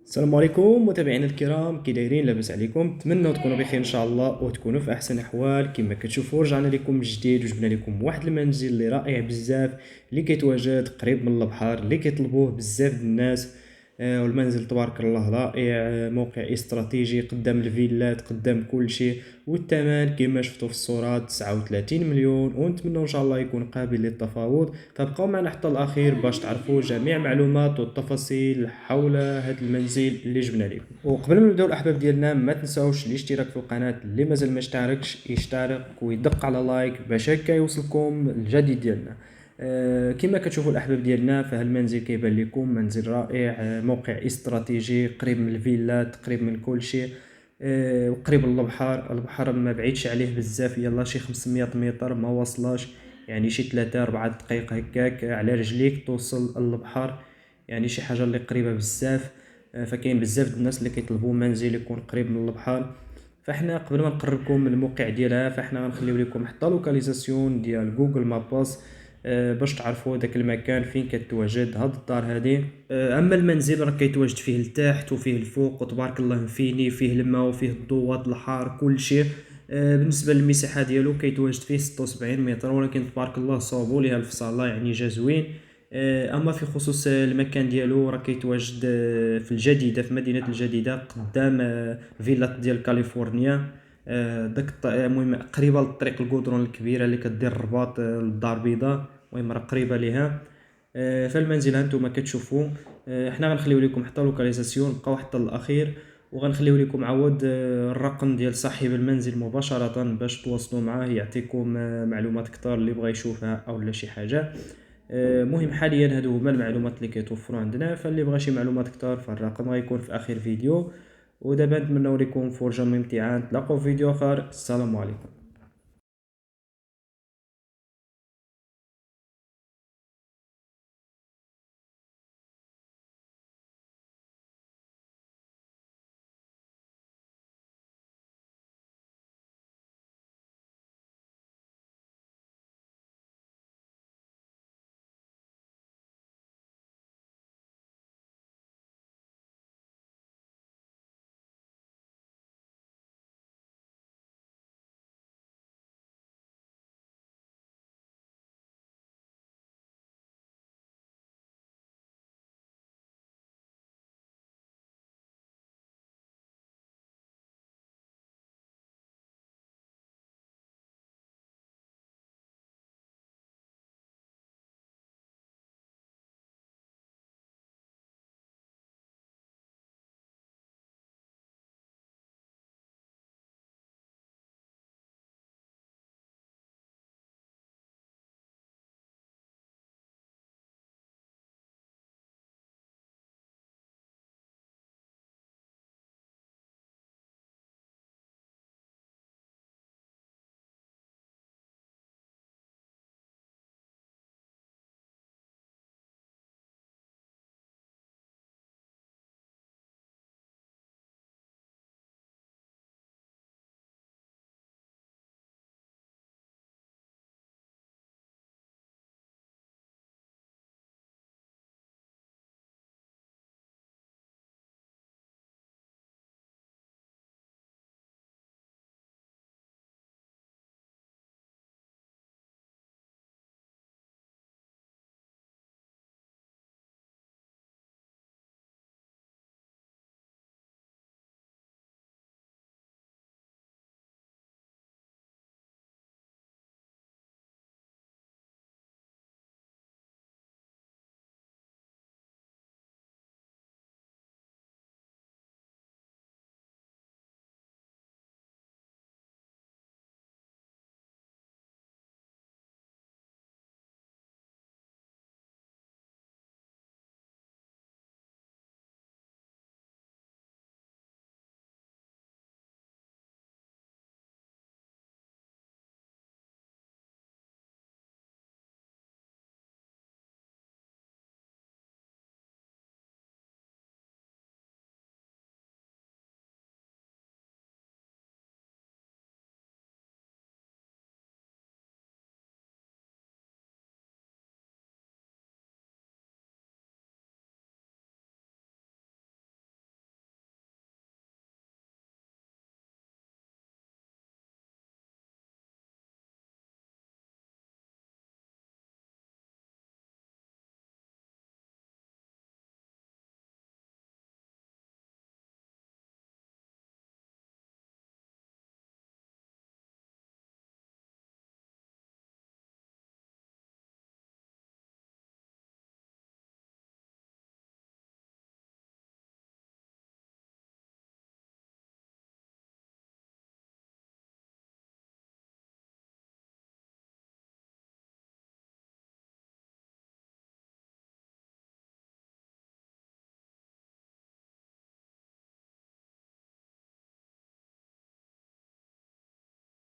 السلام عليكم متابعينا الكرام، كي دايرين؟ لاباس عليكم؟ نتمنى تكونوا بخير ان شاء الله وتكونوا في احسن احوال. كما كتشوفوا رجعنا لكم من جديد وجبنا لكم واحد المنزل اللي رائع بزاف، اللي كيتواجد قريب من البحر، اللي كيطلبوه بزاف د الناس. والمنزل تبارك الله رائع. موقع استراتيجي قدام الفيلات، قدام كل شيء. والثمن كما شفتوا في الصورات 39 مليون، ونتمنى ان شاء الله يكون قابل للتفاوض. فابقوا معنا حتى الاخير باش تعرفوا جميع معلومات والتفاصيل حول هذا المنزل اللي جبنا لكم. وقبل ما نبداو الاحباب ديالنا، ما تنساوش الاشتراك في القناه اللي مازال ما اشتركش يشترك ويدق على لايك باش هكا يوصلكم الجديد ديالنا. كما كتشوفوا الاحباب ديالنا، فهالمنزل كيبان لكم منزل رائع. موقع استراتيجي قريب من الفيلات، قريب من كل شيء. وقريب البحر ما بعيدش عليه بزاف، يلا شي 500 متر ما وصلاش. يعني شي 3 4 دقائق هكاك على رجليك توصل للبحر. يعني شي حاجه اللي قريبه بزاف. فكاين بزاف د الناس اللي كيطلبوا منزل يكون قريب من البحر. فاحنا قبل ما نقربكم من الموقع ديالها، فاحنا غنخليو لكم حتى لوكاليزاسيون ديال جوجل مابس، باش تعرفوا داك المكان فين كتواجد هاد الدار هادي. اما المنزل راه كيتواجد فيه لتحت وفيه الفوق، وتبارك الله مفيني، فيه الماء وفيه الضوء الحار كل شيء. بالنسبه للمساحه ديالو كيتواجد فيه 76 متر، ولكن تبارك الله صوبوا ليها الفصاله، يعني جا زوين. اما في خصوص المكان ديالو راه كيتواجد في الجديده، في مدينه الجديده قدام فيلا ديال كاليفورنيا. المهم قريبه للطريق القدرون الكبيره اللي كدير الرباط للدار البيضاء. المهم راه قريبه ليها. فالمنزل هانتوما كتشوفوا. حنا غنخليو لكم حتى لوكاليزاسيون، بقاو حتى الاخير. وغنخليو لكم عاود الرقم ديال صاحب المنزل مباشره باش تواصلوا معاه يعطيكم معلومات اكثر اللي بغى يشوفها او لا شي حاجه. مهم حاليا هادو هما المعلومات اللي كيتوفروا عندنا، فاللي بغى شي معلومات اكثر فالرقم غيكون في اخر فيديو. ودابا نتمنى لكم فرجه ممتعه، نتلاقاو في فيديو اخر. السلام عليكم.